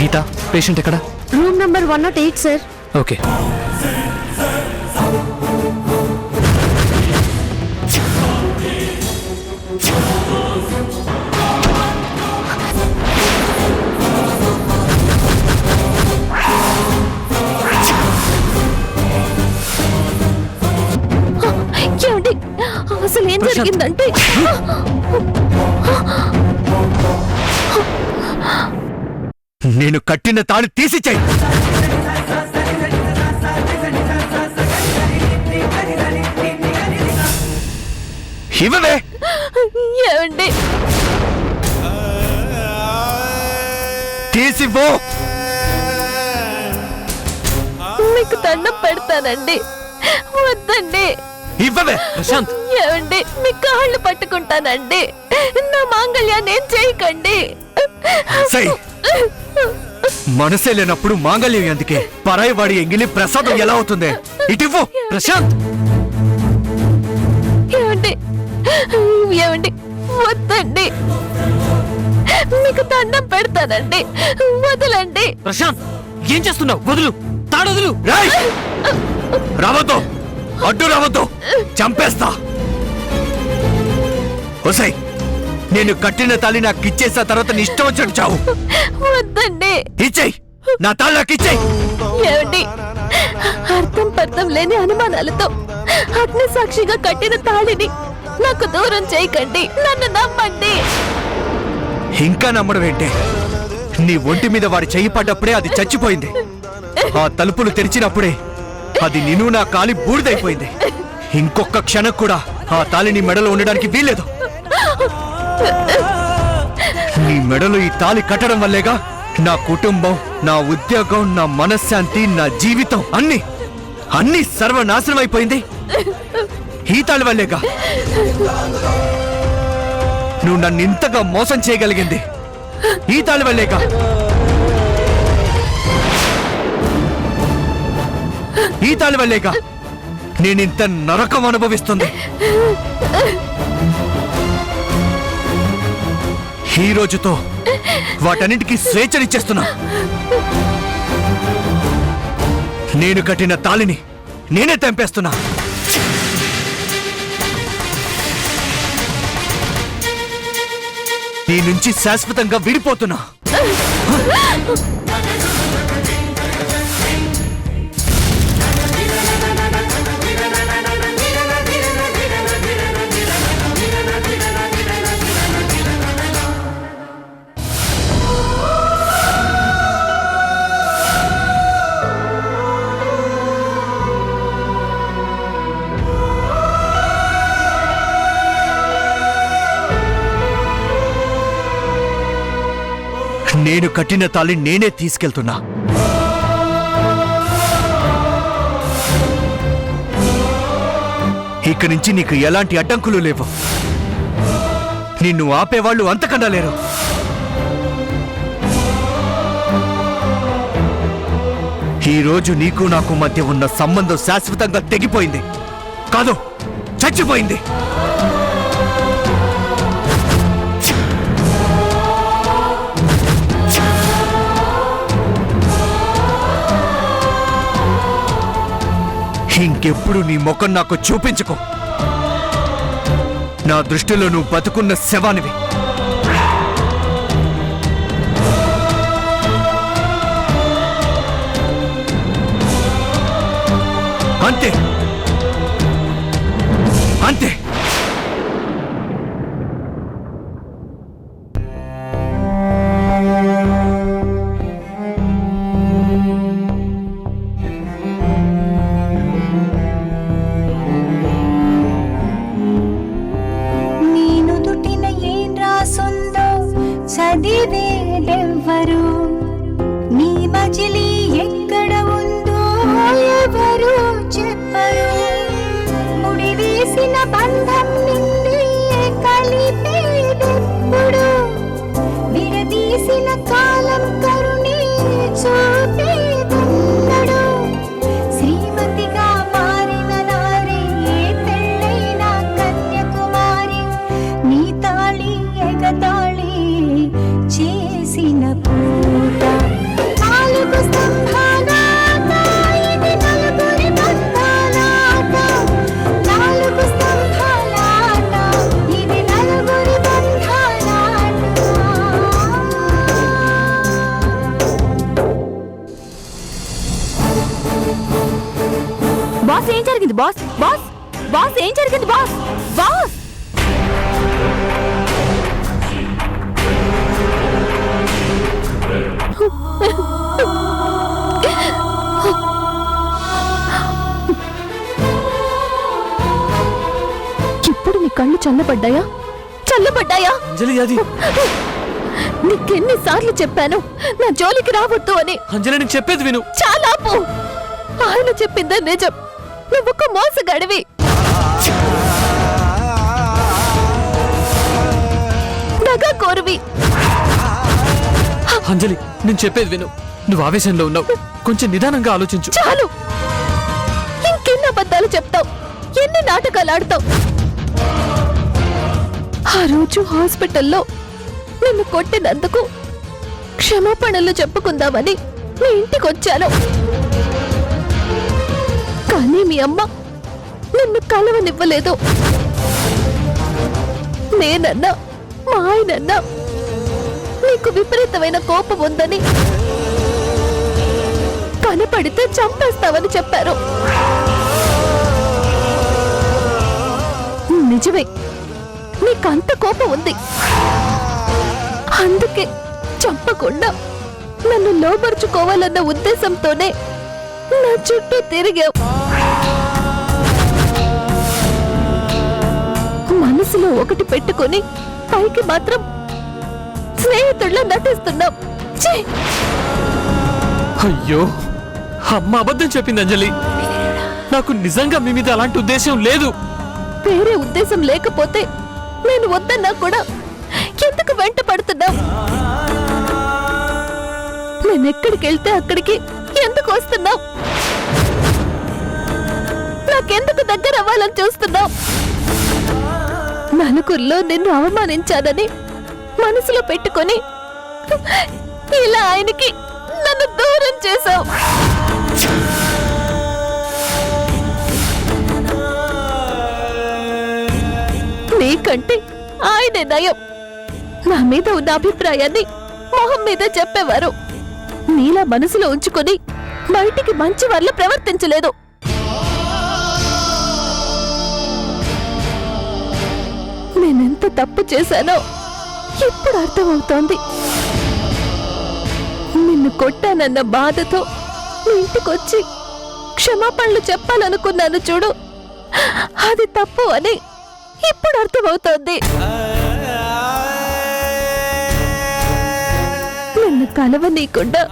గీత patient ఎక్కడ? Room number 108 sir. Okay. ఏమండి అసలు ఏం జరిగిందంటే నేను కట్టిన తాళి తీసి చెయ్యి. ఇవ్వవే. ఏమండి తీసివ్వు. మీకు దండం పెడతానండి. వద్దండి. ఇవ్వవే. ప్రశాంత్. ఏమండి మీ కాళ్ళు పట్టుకుంటానండి. నా మాంగళ్యాన్ని ఏం చేయకండి. మనసే లేనప్పుడు మాంగళ్యం ఎందుకే? పరాయి వాడి ఎంగిలి ప్రసాదం ఎలా అవుతుంది? ఇటివ్వు ప్రశాంత్. ఏమండి ఏమండి వద్దండి. మీకు దండం పెడతానండి. వదలండి. ప్రశాంత్ ఏం చేస్తున్నావు? వదులు. తాడొదులు. రావద్దు. అడ్డు రావద్దు. చంపేస్తా. ఒసై నేను కట్టిన తాళి నాకు ఇచ్చేసిన తర్వాత నీ ఇష్టం వచ్చినట్టు చావు. వద్దండి. ఇచ్చేయి. నా తాళి నాకు ఇచ్చేయి. ఏమండి అర్థం పర్థం లేని అనుమానాలతో అగ్ని సాక్షిగా కట్టిన తాళిని నాకు దూరం చేయకండి. నన్ను నమ్మండి. ఇంకా నమ్మడం ఏంటే? నీ ఒంటి మీద వాడి చెయ్యి పడ్డప్పుడే అది చచ్చిపోయింది. ఆ తలుపులు తెరిచినప్పుడే అది నిన్ను నా కాలి బూడిదైపోయింది. ఇంకొక క్షణం కూడా ఆ తాళి నీ మెడలో ఉండడానికి వీల్లేదు. నీ మెడలో ఈ తాళి కట్టడం వల్లేగా నా కుటుంబం, నా ఉద్యోగం, నా మనశ్శాంతి, నా జీవితం అన్ని సర్వనాశనం అయిపోయింది. ఈ తాళి వల్లేగా నువ్వు నన్ను ఇంతగా మోసం చేయగలిగింది. ఈ తాళి వల్లేగా. ఈ తాళి వల్లేగా నేనింత నరకం అనుభవిస్తుంది. ఈ రోజుతో వాటన్నింటికీ స్వేచ్ఛనిచ్చేస్తున్నా. నేను కట్టిన తాళిని నేనే తెంపేస్తున్నా. నీ నుంచి శాశ్వతంగా విడిపోతున్నా. నేను కట్టిన తాళి నేనే తీసుకెళ్తున్నా. ఇక నుంచి నీకు ఎలాంటి అడ్డంకులు లేవు. నిన్ను ఆపేవాళ్ళు అంతకన్నా లేరు. ఈ రోజు నీకు నాకు మధ్య ఉన్న సంబంధం శాశ్వతంగా తెగిపోయింది కాదు, చచ్చిపోయింది. ఇంకెప్పుడు నీ ముఖం నాకు చూపించుకో. నా దృష్టిలో నువ్వు బతుకున్న శవానివి. అంతే అంతే. జరిగింది బాస్? బాస్ బాస్ ఏం జరిగింది బాస్? బాస్ ఇప్పుడు నీ కళ్ళు చల్లబడ్డాయా? చల్లబడ్డాయా? అంజలి, అది నీకెన్నిసార్లు చెప్పాను నా జోలికి రావద్దు అని? అంజలి, నేను చెప్పేది విను. చాలా పో. ఆయన చెప్పిందే నిజం. నువ్వొక్క మోసగాడివి. నగా కోరువి. అంజలి, నేను చెప్పేది విను. నువ్వు ఆవేశంలో ఉన్నావు, కొంచెం నిదానంగా ఆలోచించు. చాలు. ఇంకెన్ని అబద్ధాలు చెప్తావు? ఎన్ని నాటకాలు ఆడతావు? ఆ రోజు హాస్పిటల్లో నిన్ను కొట్టినందుకు క్షమాపణలు చెప్పుకుందామని మీ ఇంటికి వచ్చాను. కానీ మీ అమ్మ నిన్ను కలవనివ్వలేదు. నేనన్నా మా ఆయనన్నా నీకు విపరీతమైన కోపం ఉందని, కనపడితే చంపేస్తావని చెప్పారు. నిజమే, నీకంత కోపం ఉంది. అందుకే చంపకుండా నన్ను లోపరుచుకోవాలన్న ఉద్దేశంతోనే నా చుట్టూ తిరిగావు. మనసులో ఒకటి పెట్టుకొని పైకి మాత్రం స్నేహితుల్లో నటిస్తున్నావు. అయ్యో, అమ్మ అబద్ధం చెప్పింది అంజలి. నాకు నిజంగా మీ మీద అలాంటి ఉద్దేశం లేదు. వేరే ఉద్దేశం లేకపోతే నేను వద్దన్నా కూడా ఎందుకు వెంట పడుతున్నావు? నేనెక్కడికి వెళ్తే అక్కడికి ఎందుకు వస్తున్నావు? నాకెందుకు దగ్గర అవ్వాలని చూస్తున్నావు? నలుగురిలో నిన్ను అవమానించాలని మనసులో పెట్టుకొని ఇలా ఆయనకి నన్ను దూరం చేశావు. నీకంటే ఆయనే నయం. నా మీద ఉన్న అభిప్రాయాన్ని మొహం మీద చెప్పేవారు. నీలా మనసులో ఉంచుకొని బయటికి మంచి వాళ్ళ ప్రవర్తించలేదు. నేనెంత తప్పు చేశానో ఇప్పుడు అర్థమవుతోంది. నిన్ను కొట్టానన్న బాధతో నీ ఇంటికొచ్చి క్షమాపణలు చెప్పాలనుకున్నాను చూడు, అది తప్పు అని ఇప్పుడు అర్థమవుతోంది. నిన్ను కలవనీయకుండా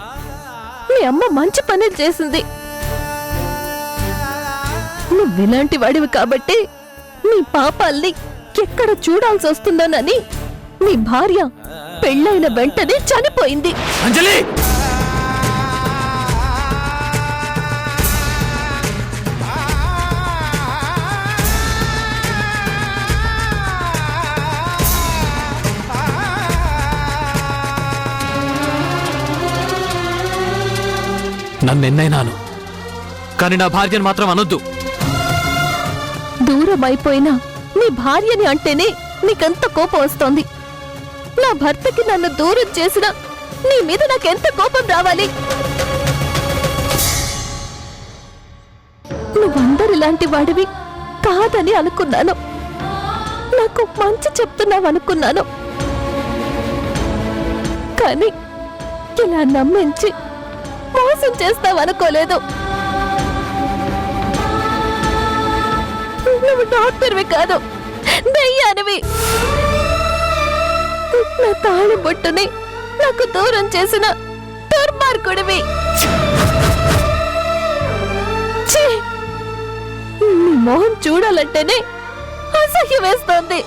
మీ అమ్మ మంచి పనులు చేసింది. నువ్విలాంటి వాడివి కాబట్టి నీ పాపాల్ని ఎక్కడ చూడాల్సి వస్తుందోనని నీ భార్య పెళ్ళైన వెంటనే చనిపోయింది. అంజలి, నన్నెన్నైనాను, కానీ నా భార్యను మాత్రం అనొద్దు. దూరం అయిపోయినా నీ భార్యని అంటేనే నీకెంత కోపం వస్తోంది. నా భర్తకి నన్ను దూరం చేసిన నీ మీద నాకెంత కోపం రావాలి? నువ్వందరిలాంటి వాడివి కాదని అనుకున్నాను. నాకు మంచి చెప్తున్నావు అనుకున్నాను. కానీ ఇలా నమ్మించి మోసం చేస్తావనుకోలేదు. నువ్వు డాక్టర్వి కాదు, దయ్యానివి. నా తాళి బొట్టుని నాకు దూరం చేసిన దుర్మార్గుడివి. ఛీ! నీ మొహం చూడాలంటేనే అసహ్యం వేస్తోంది.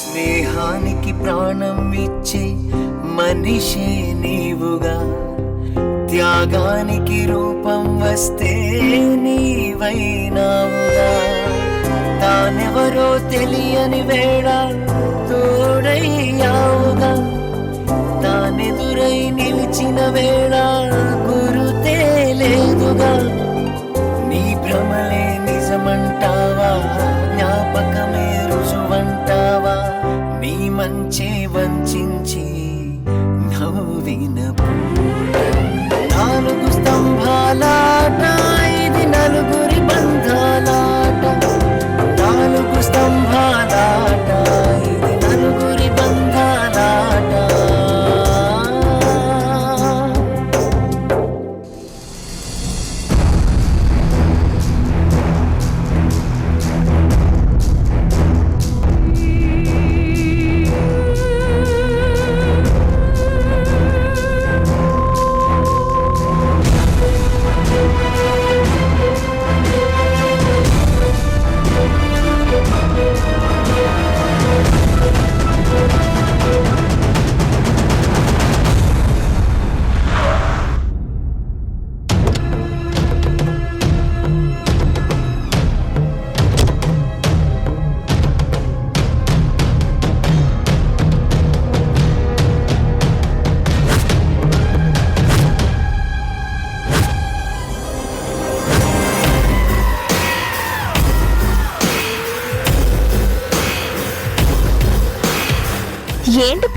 స్నేహానికి ప్రాణం ఇచ్చే మనిషి నీవుగా, త్యాగానికి రూపం వస్తే నీవైనావుగా. తానెవరో తెలియని వేళ తోడయ్యావుగా, తానెదురై నిలిచిన వేళ గురుతే లేదుగా. నీ భ్రమలే నిజమంటావా, జ్ఞాపకమే రుజువంటావా? నీ మంచే వంచించి నవ్విన నాలుగు స్తంభాల ఇది నలుగురి బంధాల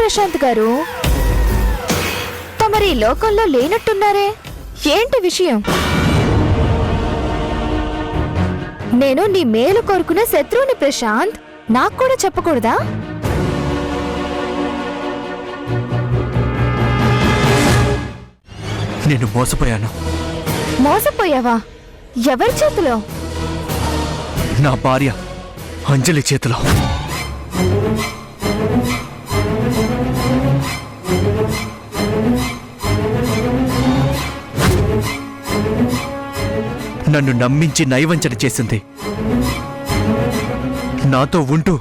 ప్రశాంత్ గారు, తమరి ఈ లోకంలో లేనట్టున్నారే, ఏంటి విషయం? నేను నీ మేలు కోరుకునే శత్రువుని ప్రశాంత్, నాకు కూడా చెప్పకూడదా? నేను మోసపోయాను. మోసపోయావా? ఎవరి చేతిలో? నా భార్య అంజలి చేతిలో. నన్ను నమ్మించి నయవంచన చేసింది. నాతో ఉంటూ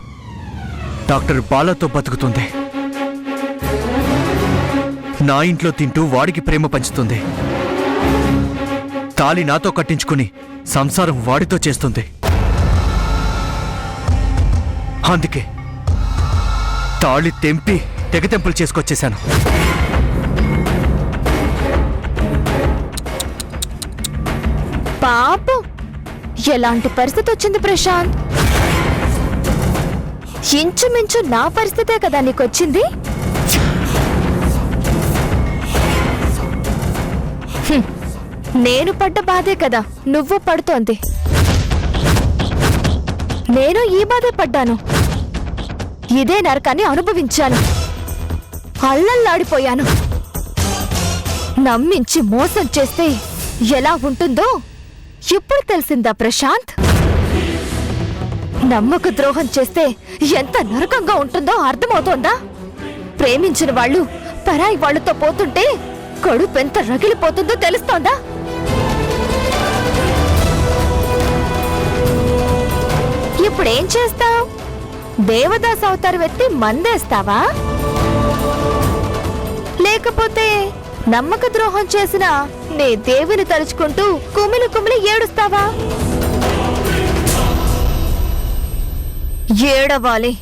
డాక్టర్ బాలాతో బతుకుతుంది. నా ఇంట్లో తింటూ వాడికి ప్రేమ పంచుతుంది. తాళి నాతో కట్టించుకుని సంసారం వాడితో చేస్తుంది. అందుకే తాళి తెంపి తెగతెంపులు చేసుకొచ్చేశాను. పాపం, ఎలాంటి పరిస్థితి వచ్చింది ప్రశాంత్? ఇంచుమించు నా పరిస్థితే కదా నీకొచ్చింది. నేను పడ్డ బాధే కదా నువ్వు పడుతోంది. నేను ఈ బాధే పడ్డాను. ఇదే నరకాన్ని అనుభవించాను. అల్లల్లాడిపోయాను. నమ్మించి మోసం చేస్తే ఎలా ఉంటుందో ఇప్పుడు తెలిసిందా ప్రశాంత్? నమ్మక ద్రోహం చేస్తే ఎంత నరకంగా ఉంటుందో అర్థమవుతోందా? ప్రేమించిన వాళ్ళు పరాయి వాళ్ళతో పోతుంటే కడుపెంత రగిలిపోతుందో తెలుస్తోందా? ఇప్పుడేం చేస్తావ్? దేవదాస్ అవతారం ఎత్తి మందేస్తావా? లేకపోతే నమ్మక ద్రోహం చేసిన నే దేవుని తలుచుకుంటూ కుమిలి కుమిలి ఏడుస్తావా? ఏడవాలి,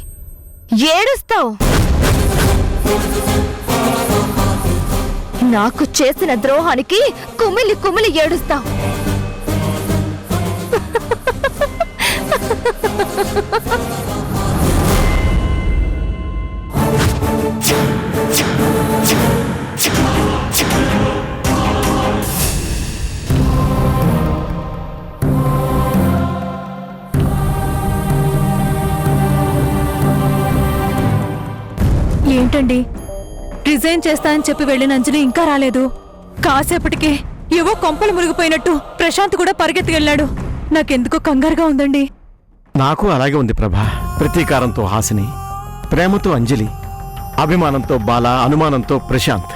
ఏడుస్తావు. నాకు చేసిన ద్రోహానికి కుమిలి కుమిలి ఏడుస్తావు. ఏంటండి, రిజైన్ చేస్తా అని చెప్పి వెళ్ళిన అంజలి ఇంకా రాలేదు. కాసేపటికే ఏవో కొంపలు మునిగిపోయినట్టు ప్రశాంత్ కూడా పరిగెత్తుకెళ్ళాడు. నాకెందుకో కంగారుగా ఉందండి. నాకు అలాగే ఉంది ప్రభా. ప్రతీకారంతో హాసిని, ప్రేమతో అంజలి, అభిమానంతో బాల, అనుమానంతో ప్రశాంత్.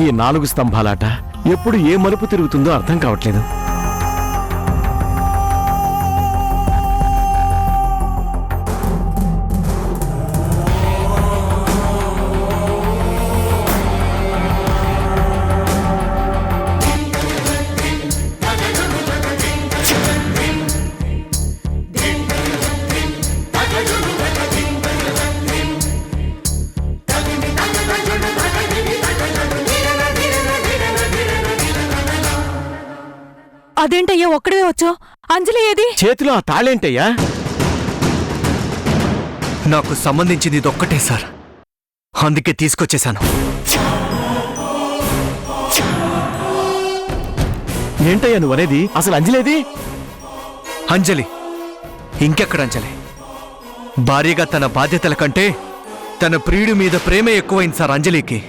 ఈ 4 స్తంభాలాట ఎప్పుడు ఏ మలుపు తిరుగుతుందో అర్థం కావట్లేదు. అదేంటయ్యా ఒక్కడే వచ్చావు? అంజలి ఏది? చేతిలో ఆ తాళేంటయ్యా? నాకు సంబంధించింది ఇదొక్కటే సార్, అందుకే తీసుకొచ్చేశాను. ఏంటయ్యా నువ్వనేది? అసలు అంజలేది? అంజలి ఇంకెక్కడ అంజలి? భార్యగా తన బాధ్యతల కంటే తన ప్రియుడి మీద ప్రేమే ఎక్కువైంది సార్ అంజలికి.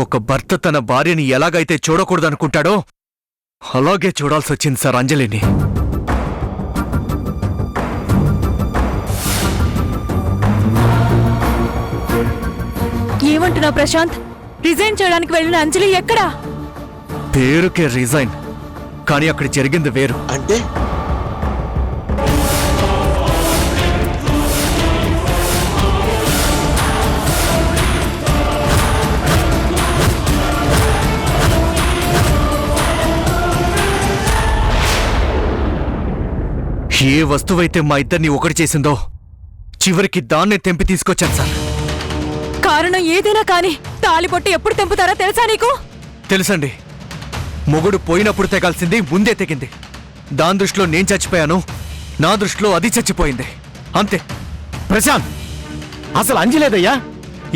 ఒక భర్త తన భార్యని ఎలాగైతే చూడకూడదనుకుంటాడో అలాగే చూడాల్సి వచ్చింది సార్ అంజలిని. ఏమంటున్నా ప్రశాంత్? రిజైన్ చేయడానికి వెళ్ళిన అంజలి ఎక్కడా? పేరుకే రిజైన్, కానీ అక్కడ జరిగింది వేరు. అంటే ఏ వస్తువైతే మా ఇద్దరిని ఒకటి చేసిందో చివరికి దాన్నే తెంపి తీసుకొచ్చాను సార్. కారణం ఏదైనా కానీ తాళిపొట్టు ఎప్పుడు తెంపుతారో తెలుసా నీకు? తెలుసండి. మొగుడు పోయినప్పుడు తెగాల్సింది ముందే తెగింది. దాని దృష్టిలో నేను చచ్చిపోయాను, నా దృష్టిలో అది చచ్చిపోయింది. అంతే. ప్రశాంత్, అసలు అంజలేదయ్యా.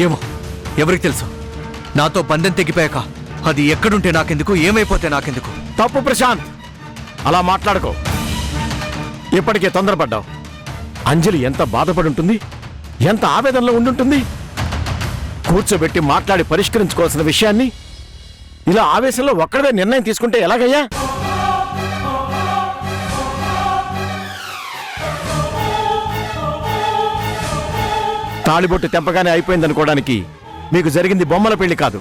ఏమో ఎవరికి తెలుసు. నాతో బంధం తెగిపోయాక అది ఎక్కడుంటే నాకెందుకు, ఏమైపోతే నాకెందుకు. తప్పు ప్రశాంత్, అలా మాట్లాడుకో. ఇప్పటికే తొందరపడ్డావు. అంజలి ఎంత బాధపడి ఉంటుంది, ఎంత ఆవేదనలో ఉండుంటుంది. కూర్చోబెట్టి మాట్లాడి పరిష్కరించుకోవాల్సిన విషయాన్ని ఇలా ఆవేశంలో ఒక్కడే నిర్ణయం తీసుకుంటే ఎలాగయ్యా? తాళిబొట్టు తెంపగానే అయిపోయిందనుకోవడానికి మీకు జరిగింది బొమ్మల పెళ్లి కాదు,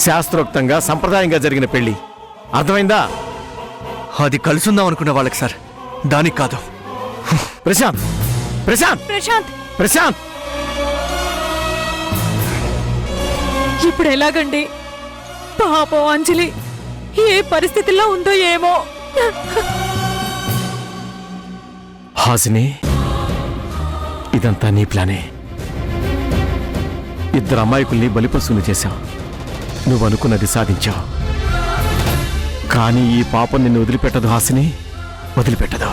శాస్త్రోక్తంగా సంప్రదాయంగా జరిగిన పెళ్లి. అర్థమైందా? అది కలుసుందాం అనుకున్న వాళ్ళకి సార్, దానికి కాదు. ప్రశాంత్, ప్రశాంత్, ప్రశాంత్, ప్రశాంత్, ఇప్పుడు ఎలాగండి? పాపం అంజలి ఏ పరిస్థితుల్లో ఉందో ఏమో. హాసిని, ఇదంతా నీ ప్లానే. ఇద్దరు అమాయకుల్ని బలిపశువులు చేశావు. నువ్వు అనుకున్నది సాధించావు. కానీ ఈ పాపం నిన్ను వదిలిపెట్టదు హాసిని, వదిలిపెట్టదు.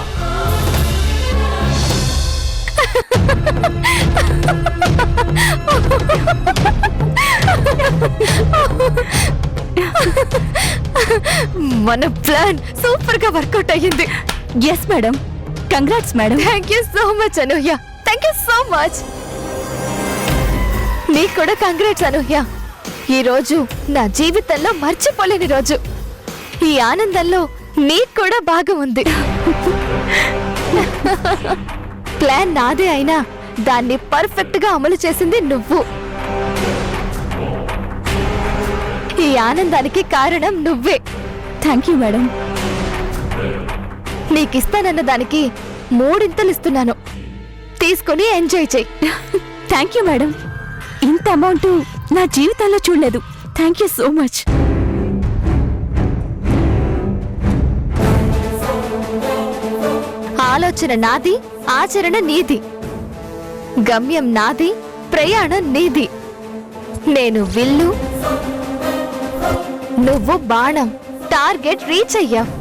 మన ప్లాన్ సూపర్ గా వర్కౌట్ అయ్యింది. Yes madam, congrats madam. Thank you so much Anuhya, thank you so much. నీకు కూడా కంగ్రాట్స్ అనూహ్య. ఈ రోజు నా జీవితంలో మర్చిపోలేని రోజు. ఈ ఆనందంలో నీకు కూడా భాగం ఉంది. ప్లాన్ నాదే అయినా దాన్ని పర్ఫెక్ట్ గా అమలు చేసింది నువ్వు. ఈ ఆనందానికి కారణం నువ్వే. Thank you madam. నీకిస్తానన్న దానికి 3 ఇంతలు ఇస్తున్నాను. తీసుకొని ఎంజాయ్ చెయ్యి. Thank you madam. ఇంత అమౌంట్ నా జీవితంలో చూడలేదు. Thank you so much. ఆలోచన నాది, ఆచరణ నీది. గమ్యం నాది, ప్రయాణం నీది. నేను విల్లు, నువ్వు బాణం. టార్గెట్ రీచ్ అయ్యావు.